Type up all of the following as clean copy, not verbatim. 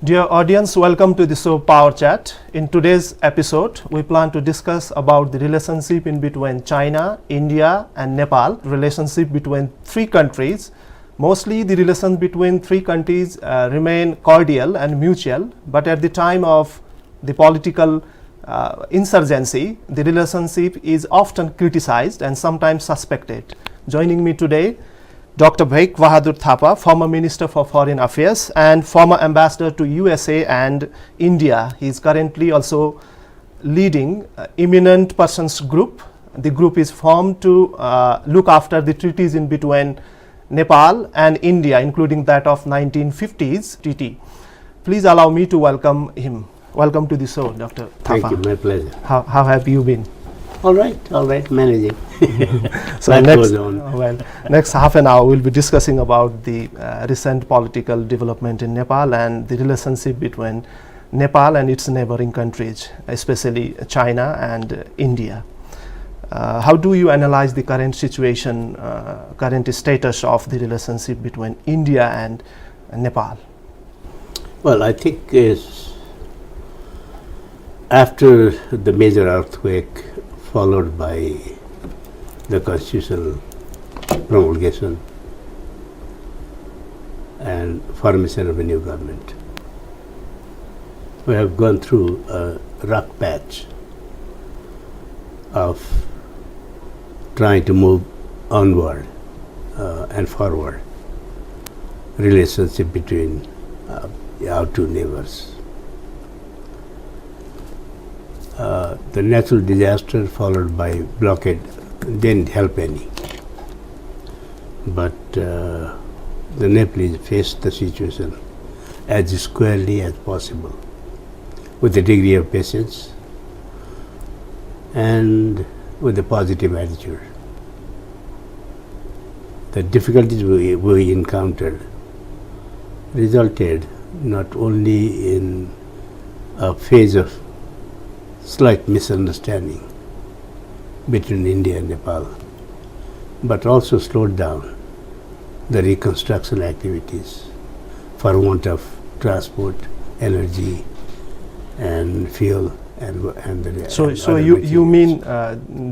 Dear audience, welcome to the show POWERchat. In today's episode, we plan to discuss about the relationship in between China, India and Nepal, relationship between three countries. Mostly the relations between three countries remain cordial and mutual, but at the time of the political insurgency, the relationship is often criticized and sometimes suspected. Joining me today, Dr. Bhesh Bahadur Thapa, former Minister for Foreign Affairs and former Ambassador to USA and India. He is currently also leading Eminent Persons Group. The group is formed to look after the treaties in between Nepal and India, including that of 1950s treaty. Please allow me to welcome him. Welcome to the show, Dr. Thapa. Thank you, my pleasure. How have you been? All right, managing. So next half an hour we'll be discussing about the recent political development in Nepal and the relationship between Nepal and its neighboring countries, especially China and India. How do you analyze the current situation, current status of the relationship between India and Nepal? Well, I think after the major earthquake followed by the constitutional promulgation and formation of a new government, we have gone through a rough patch of trying to move onward and forward relationship between our two neighbors. The natural disaster followed by blockade didn't help any, but the Nepalese faced the situation as squarely as possible with a degree of patience and with a positive attitude. The difficulties we encountered resulted not only in a phase of slight misunderstanding between India and Nepal, but also slowed down the reconstruction activities for want of transport, energy, and fuel. So you mean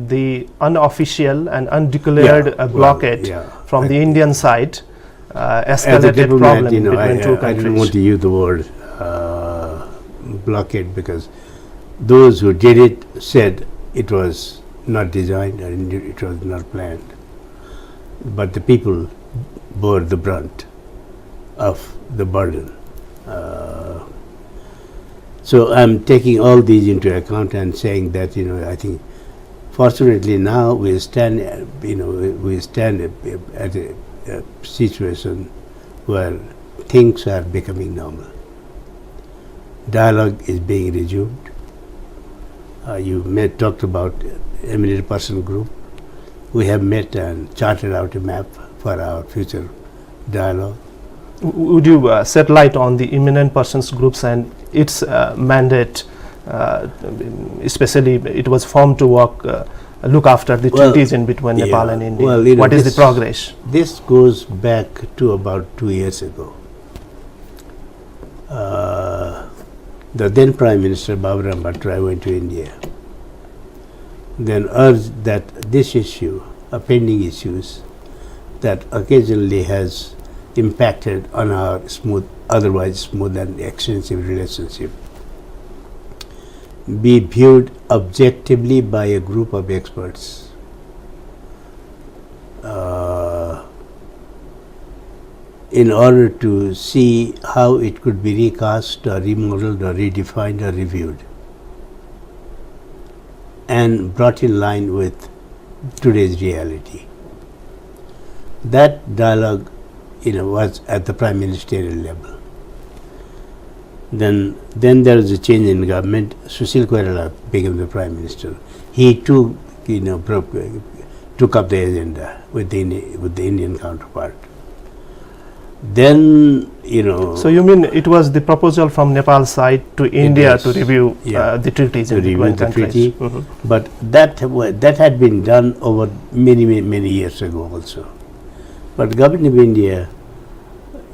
the unofficial and undeclared blockade from the Indian side escalated problem between two countries? I don't want to use the word blockade because those who did it said it was not designed and it was not planned. But the people bore the brunt of the burden. So I'm taking all these into account and saying that, I think fortunately now we stand at a situation where things are becoming normal. Dialogue is being resumed. You talked about Eminent Persons Group. We have met and charted out a map for our future dialogue. Would you shed light on the Eminent Persons Groups and its mandate? Especially, it was formed to look after the treaties in between Nepal and India. Well, what is the progress? This goes back to about 2 years ago. The then Prime Minister Babar Bhattarai went to India, then urged that this issue, pending issues that occasionally has impacted on our otherwise smooth and extensive relationship, be viewed objectively by a group of experts in order to see how it could be recast or remodeled or redefined or reviewed and brought in line with today's reality. That dialogue was at the prime ministerial level. Then there was a change in government. Sushil Koirala became the prime minister. He too, took up the agenda with the Indian counterpart. Then, So you mean it was the proposal from Nepal side to India to review the treaties in between countries? But that had been done over many years ago also. But government of India,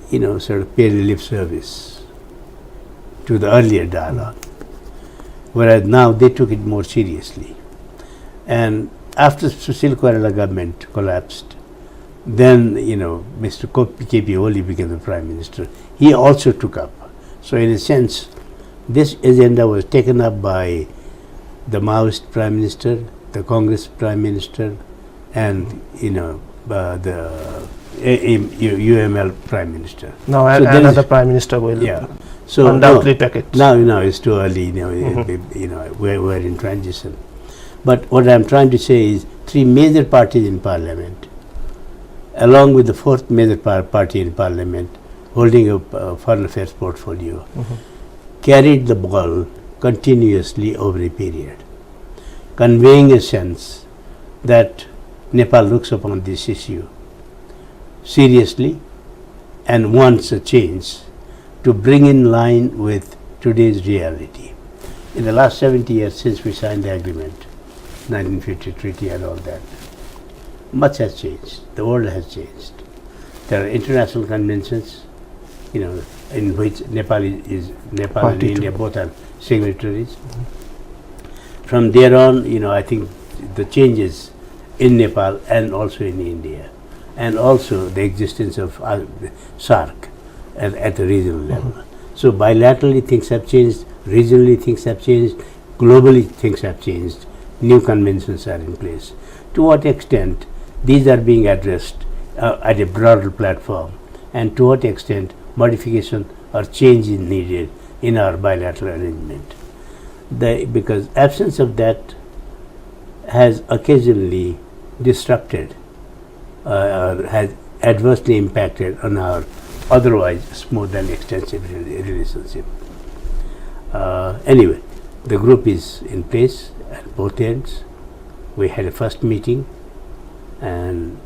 sort of paid lip service to the earlier dialogue, whereas now they took it more seriously. And after Sushil Koirala government collapsed, then Mr. K.P. Oli became the Prime Minister. He also took up. So in a sense, this agenda was taken up by the Maoist Prime Minister, the Congress Prime Minister, and the UML Prime Minister. Now So there another is- Prime Minister will So undoubtedly take it. now it's too early. We're in transition. But what I'm trying to say is, three major parties in Parliament, along with the fourth major party in Parliament, holding a foreign affairs portfolio, carried the ball continuously over a period, conveying a sense that Nepal looks upon this issue seriously and wants a change to bring in line with today's reality. In the last 70 years since we signed the agreement, 1950 treaty and all that, much has changed. The world has changed. There are international conventions, in which Nepal and Party India to. both are signatories. From there on, I think the changes in Nepal and also in India, and also the existence of SARC at the regional level. So bilaterally things have changed, regionally things have changed, globally things have changed, new conventions are in place. To what extent these are being addressed at a broader platform, and to what extent modification or change is needed in our bilateral arrangement. Because absence of that has occasionally disrupted or has adversely impacted on our otherwise smooth and extensive relationship. Anyway, the group is in place at both ends. We had a first meeting and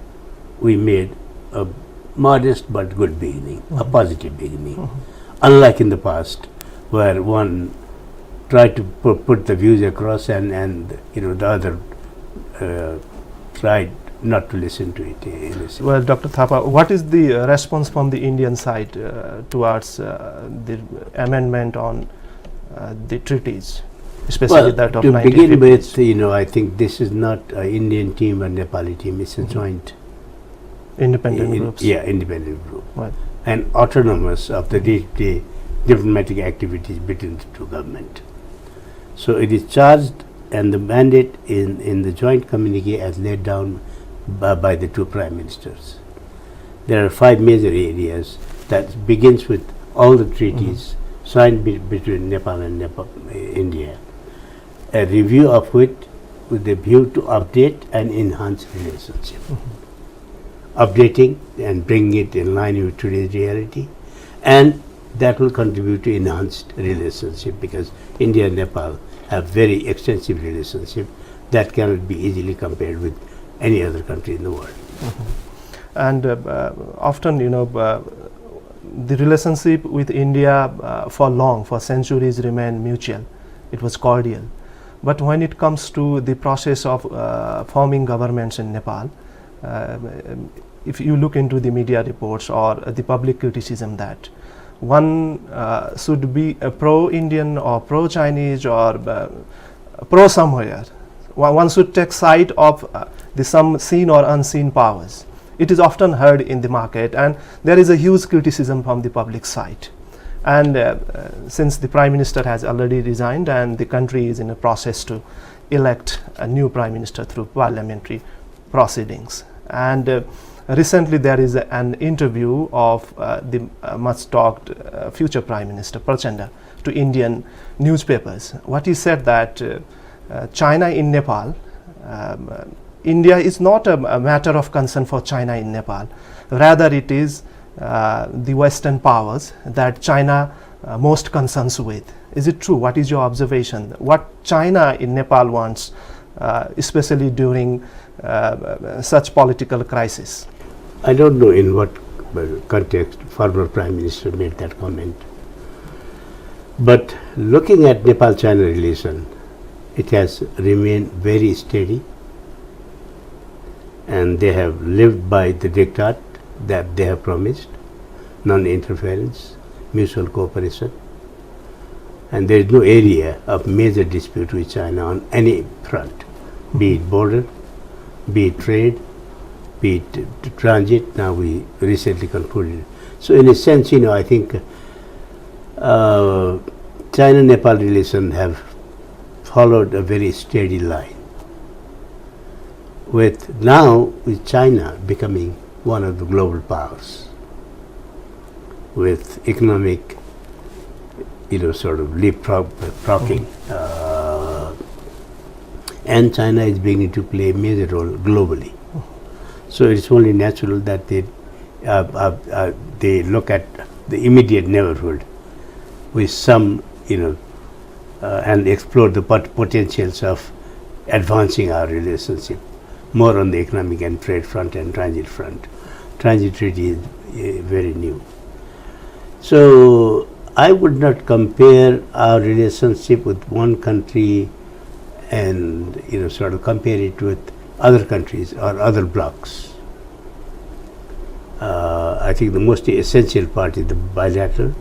we made a modest but good beginning, a positive beginning. Unlike in the past, where one tried to put the views across and the other tried not to listen to it. Well, Dr. Thapa, what is the response from the Indian side towards the amendment on the treaties, especially that of to begin 1950s? with, I think this is not an Indian team or Nepali team. It's a joint Independent groups. Yeah, independent group. Right. And autonomous of the day-to-day diplomatic activities between the two governments. So it is charged, and the mandate in the joint communique as laid down by the two prime ministers. There are 5 major areas that begins with all the treaties signed between Nepal and India, a review of which with the view to update and enhance relationship. Updating and bringing it in line with today's reality, and that will contribute to enhanced relationship, because India and Nepal have very extensive relationship that cannot be easily compared with any other country in the world. And often, the relationship with India for centuries remained mutual. It was cordial. But when it comes to the process of forming governments in Nepal, if you look into the media reports or the public criticism, that one should be a pro-Indian or pro-Chinese or pro-somewhere. One should take side of the some seen or unseen powers. It is often heard in the market, and there is a huge criticism from the public side. And since the Prime Minister has already resigned and the country is in a process to elect a new Prime Minister through parliamentary proceedings. And recently there is an interview of the much talked future Prime Minister Prachanda to Indian newspapers. What he said that China in Nepal, India is not a matter of concern for China in Nepal. Rather it is the Western powers that China most concerns with. Is it true? What is your observation? What China in Nepal wants, especially during such political crisis? I don't know in what context former Prime Minister made that comment. But looking at Nepal-China relation, it has remained very steady, and they have lived by the diktat that they have promised: non-interference, mutual cooperation. And there is no area of major dispute with China on any front, be it border, be it trade, be it transit. Now we recently concluded. So in a sense, I think China-Nepal relations have followed a very steady line. With China becoming one of the global powers, with economic, sort of leapfrogging, and China is beginning to play a major role globally. So it's only natural that they look at the immediate neighborhood with some, and explore the potentials of advancing our relationship more on the economic and trade front and transit front. Transit treaty is very new. So I would not compare our relationship with one country and sort of compare it with other countries or other blocs. I think the most essential part is the bilateral.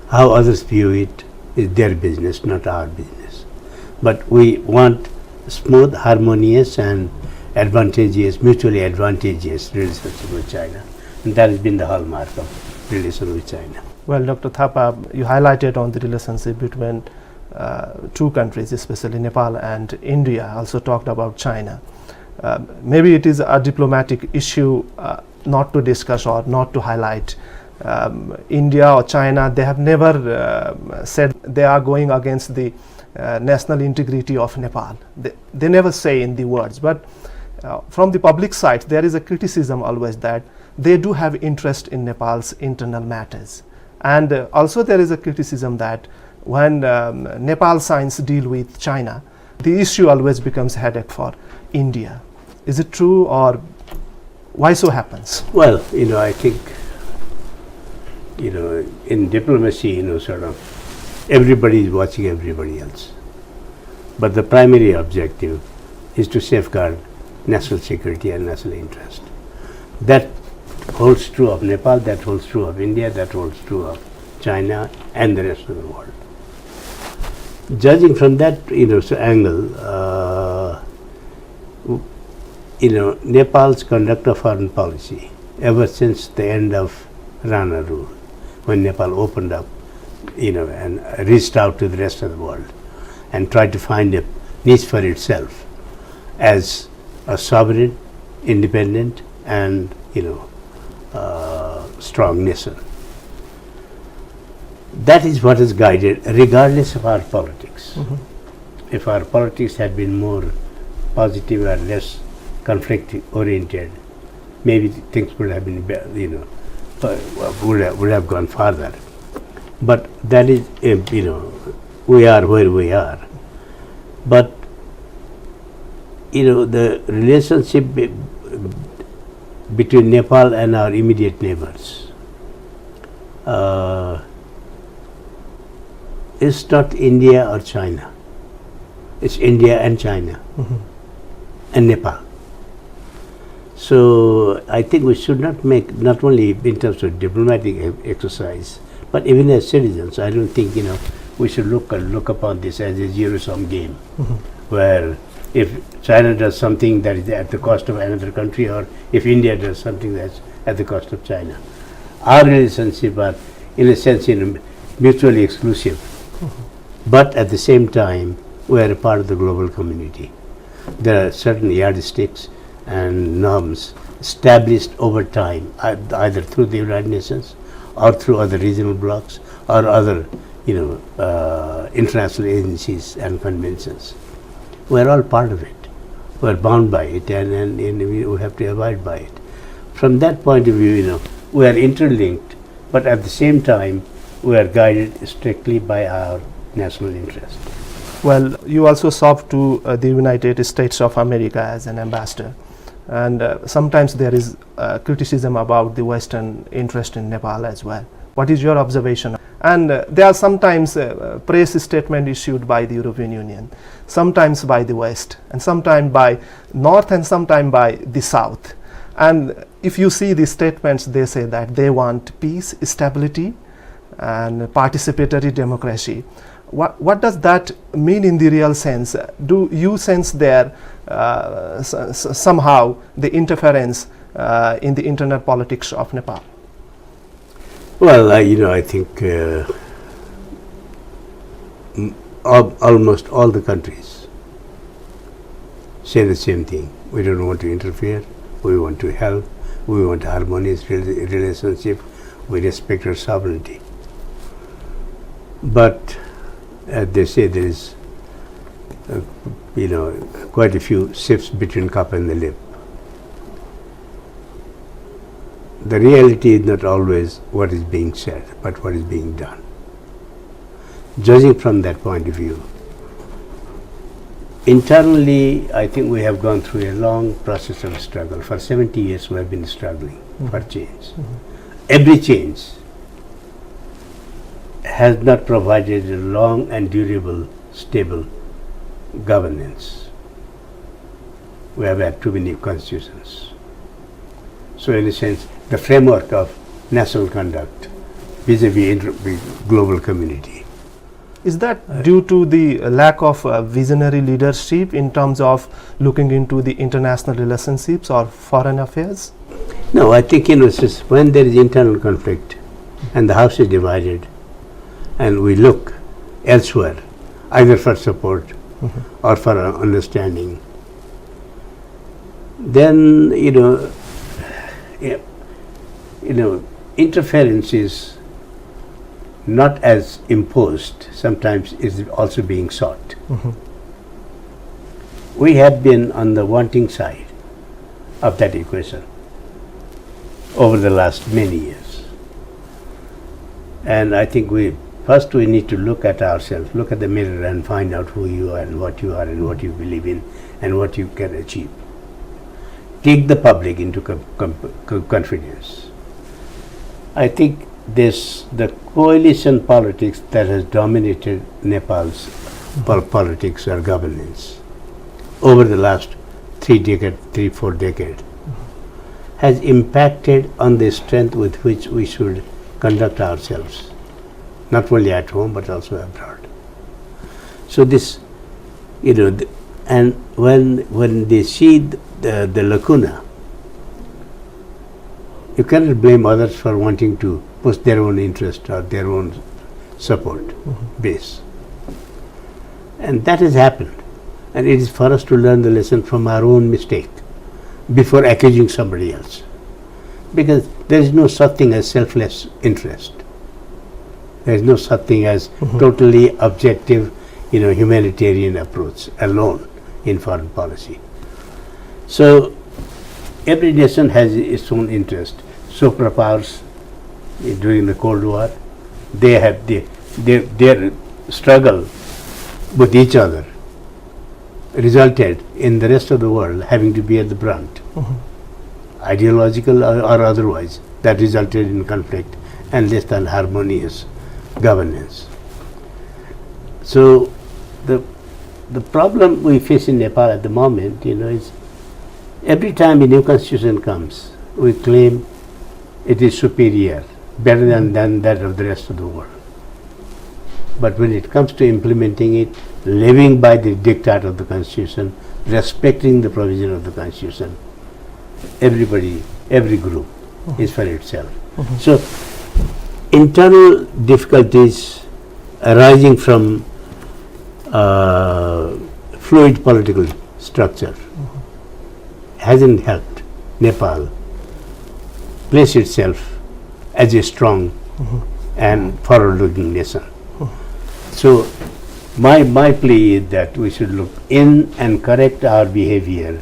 How others view it is their business, not our business. But we want smooth, harmonious, and mutually advantageous relationship with China, and that has been the hallmark of relations with China. Well, Dr. Thapa, you highlighted on the relationship between two countries, especially Nepal and India. Also talked about China. Maybe it is a diplomatic issue not to discuss or not to highlight. India or China, they have never said they are going against the national integrity of Nepal. They never say in the words, but from the public side, there is a criticism always that they do have interest in Nepal's internal matters. And also there is a criticism that when Nepal signs deal with China, the issue always becomes a headache for India. Is it true, or why so happens? Well, I think, in diplomacy, sort of everybody is watching everybody else. But the primary objective is to safeguard national security and national interest. That holds true of Nepal, that holds true of India, that holds true of China and the rest of the world. Judging from that angle, Nepal's conduct of foreign policy ever since the end of Rana rule, when Nepal opened up, and reached out to the rest of the world and tried to find a niche for itself as a sovereign, independent, and strong nation. That is what has guided, regardless of our politics. Mm-hmm. If our politics had been more positive or less conflict oriented, maybe things would have been, would have gone farther. But that is, we are where we are. But the relationship between Nepal and our immediate neighbors is not India or China. It's India and China, mm-hmm. and Nepal. So I think we should not make, not only in terms of diplomatic exercise, but even as citizens, I don't think we should look upon this as a zero-sum game, mm-hmm. where if China does something that is at the cost of another country, or if India does something that's at the cost of China. Our relationships are, in a sense, mutually exclusive, mm-hmm. but at the same time, we are a part of the global community. There are certain yardsticks and norms established over time, either through the United Nations or through other regional blocs or other, international agencies and conventions. We are all part of it. We are bound by it, and we have to abide by it. From that point of view, we are interlinked, but at the same time, we are guided strictly by our national interest. Well, you also served to the United States of America as an ambassador, and sometimes there is criticism about the Western interest in Nepal as well. What is your observation? And there are sometimes press statements issued by the European Union, sometimes by the West, and sometimes by North, and sometimes by the South. And if you see the statements, they say that they want peace, stability, and participatory democracy. What does that mean in the real sense? Do you sense there somehow the interference in the internal politics of Nepal? Well, I think almost all the countries say the same thing. We don't want to interfere. We want to help. We want a harmonious relationship. We respect our sovereignty. But as they say, there is, quite a few shifts between cup and the lip. The reality is not always what is being said, but what is being done. Judging from that point of view, internally, I think we have gone through a long process of struggle. For 70 years, we have been struggling for change. Every change has not provided a long and durable, stable governance. We have had too many constitutions. So in a sense, the framework of national conduct vis-a-vis global community. Is that due to the lack of visionary leadership in terms of looking into the international relationships or foreign affairs? No, I think when there is internal conflict and the house is divided and we look elsewhere, either for support or for understanding, then interference is not as imposed, sometimes is also being sought. We have been on the wanting side of that equation over the last many years. And I think first we need to look at ourselves, look at the mirror and find out who you are and what you believe in and what you can achieve. Take the public into confidence. I think the coalition politics that has dominated Nepal's politics or governance over the last 3-4 decades has impacted on the strength with which we should conduct ourselves, not only at home but also abroad. So this, and when they see the lacuna, you cannot blame others for wanting to push their own interest or their own support base. And that has happened. And it is for us to learn the lesson from our own mistake before accusing somebody else. Because there is no such thing as selfless interest. There is no such thing as totally objective, humanitarian approach alone in foreign policy. So every nation has its own interest. Superpowers during the Cold War, they have their struggle with each other resulted in the rest of the world having to bear the brunt, ideological or otherwise. That resulted in conflict and less than harmonious governance. So the problem we face in Nepal at the moment, is every time a new constitution comes, we claim it is superior, better than that of the rest of the world. But when it comes to implementing it, living by the diktat of the constitution, respecting the provision of the constitution, every group is for itself. So internal difficulties arising from fluid political structure hasn't helped Nepal place itself as a strong and forward-looking nation. So my plea is that we should look in and correct our behavior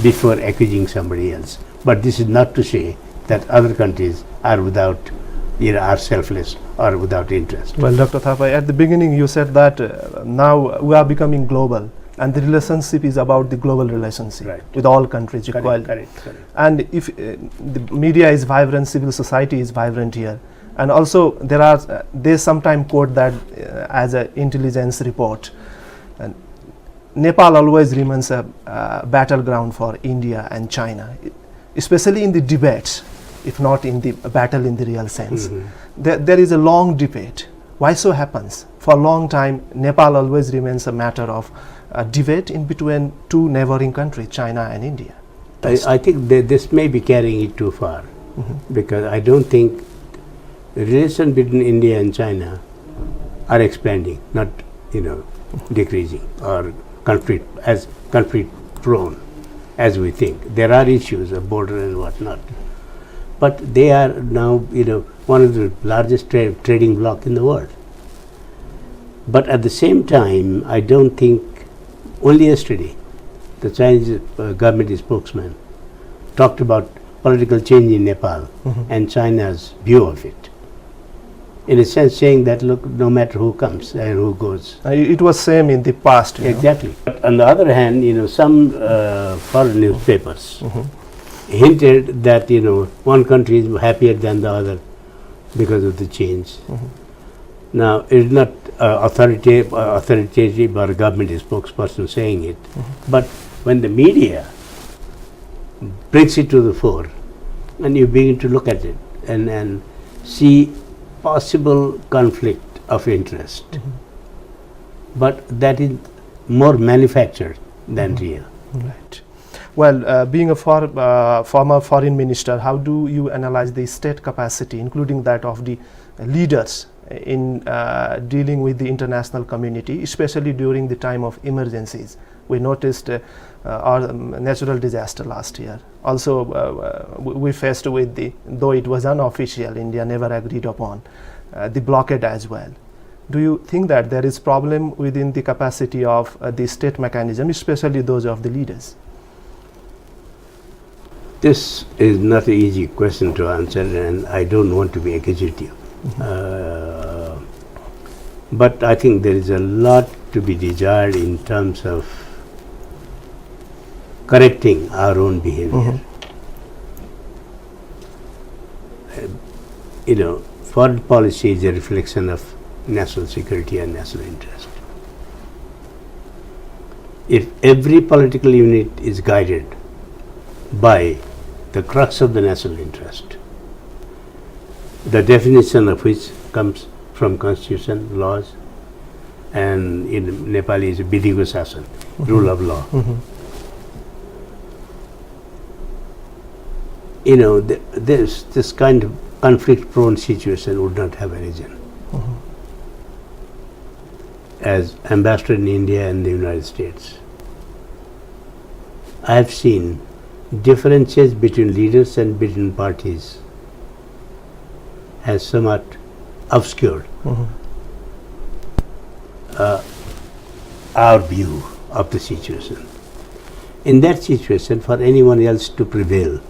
before accusing somebody else. But this is not to say that other countries are are selfless or without interest. Well, Dr. Thapa, at the beginning you said that now we are becoming global, and the relationship is about the global relationship with all countries equally. Correct. And if the media is vibrant, civil society is vibrant here. And also they sometimes quote that as an intelligence report. And Nepal always remains a battleground for India and China, especially in the debates. if not in the battle in the real sense. There is a long debate. Why so happens? For a long time, Nepal always remains a matter of debate in between two neighboring countries, China and India. I think this may be carrying it too far, because I don't think the relation between India and China are expanding, not decreasing or conflict prone as we think. There are issues of border and whatnot, but they are now one of the largest trading bloc in the world. But at the same time, I don't think, only yesterday the Chinese government spokesman talked about political change in Nepal and China's view of it. In a sense, saying that, look, no matter who comes and who goes. It was same in the past. Exactly. But on the other hand, some foreign newspapers hinted that one country is happier than the other because of the change. Now, it's not authoritative or government spokesperson saying it, but when the media brings it to the fore and you begin to look at it and see possible conflict of interest, but that is more manufactured than real. Right. Well, being a former foreign minister, how do you analyze the state capacity, including that of the leaders, in dealing with the international community, especially during the time of emergencies? We noticed our natural disaster last year. Also, we faced with though it was unofficial, India never agreed upon, the blockade as well. Do you think that there is problem within the capacity of the state mechanism, especially those of the leaders? This is not an easy question to answer, and I don't want to be accusative. But I think there is a lot to be desired in terms of correcting our own behavior. Foreign policy is a reflection of national security and national interest. If every political unit is guided by the crux of the national interest, the definition of which comes from constitution, laws, and in Nepal is Vidhigo Shasan, rule of law. This kind of conflict-prone situation would not have arisen. As ambassador in India and the United States, I have seen differences between leaders and between parties has somewhat obscured our view of the situation. In that situation, for anyone else to prevail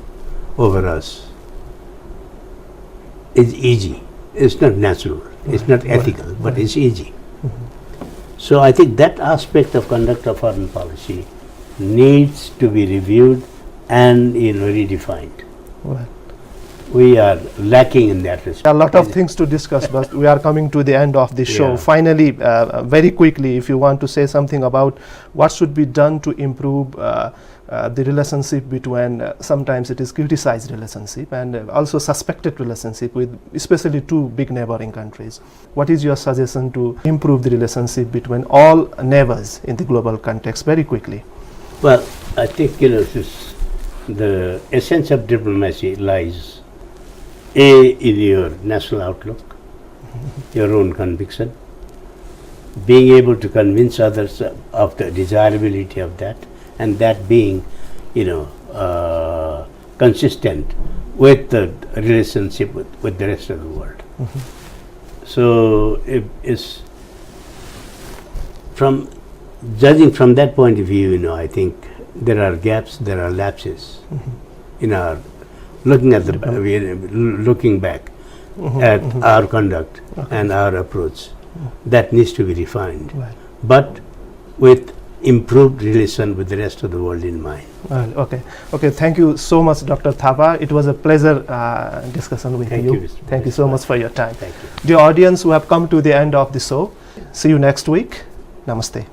over us is easy. It's not natural, it's not ethical, but it's easy. So I think that aspect of conduct of foreign policy needs to be reviewed and redefined. We are lacking in that respect. A lot of things to discuss, but we are coming to the end of the show. Finally, very quickly, if you want to say something about what should be done to improve the relationship between, sometimes it is criticized relationship and also suspected relationship with especially two big neighboring countries. What is your suggestion to improve the relationship between all neighbors in the global context, very quickly? Well, I think the essence of diplomacy lies in your national outlook, your own conviction, being able to convince others of the desirability of that, and that being, consistent with the relationship with the rest of the world. So, judging from that point of view, I think there are gaps, there are lapses in our looking back at our conduct and our approach. That needs to be refined, but with improved relation with the rest of the world in mind. Okay. Thank you so much, Dr. Thapa. It was a pleasure discussion with you. Thank you so much for your time. Thank you. Dear audience who have come to the end of the show, see you next week. Namaste.